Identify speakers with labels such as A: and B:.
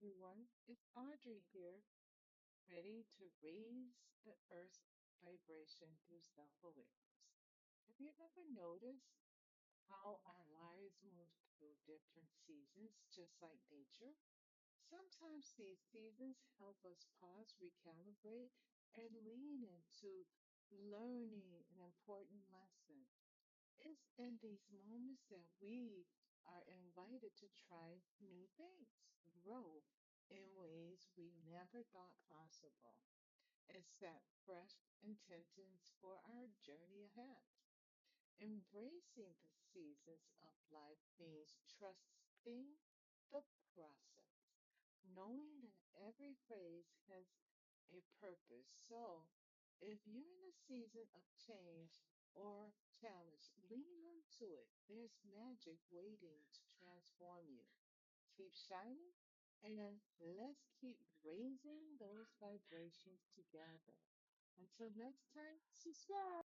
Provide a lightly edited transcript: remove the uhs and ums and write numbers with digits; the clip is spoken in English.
A: everyone. It's Audrey here, ready to raise the Earth's vibration through self awareness. Have you ever noticed how our lives move through different seasons, just like nature? Sometimes these seasons help us pause, recalibrate, and lean into learning an important lesson. It's in these moments that we are invited to try new things, grow in ways we never thought possible, and set fresh intentions for our journey ahead. Embracing the seasons of life means trusting the process, knowing that every phase has a purpose. So, if you're in a season of change or challenge, lean into it. There's magic waiting to transform you. Keep shining and let's keep raising those vibrations together. Until next time, subscribe.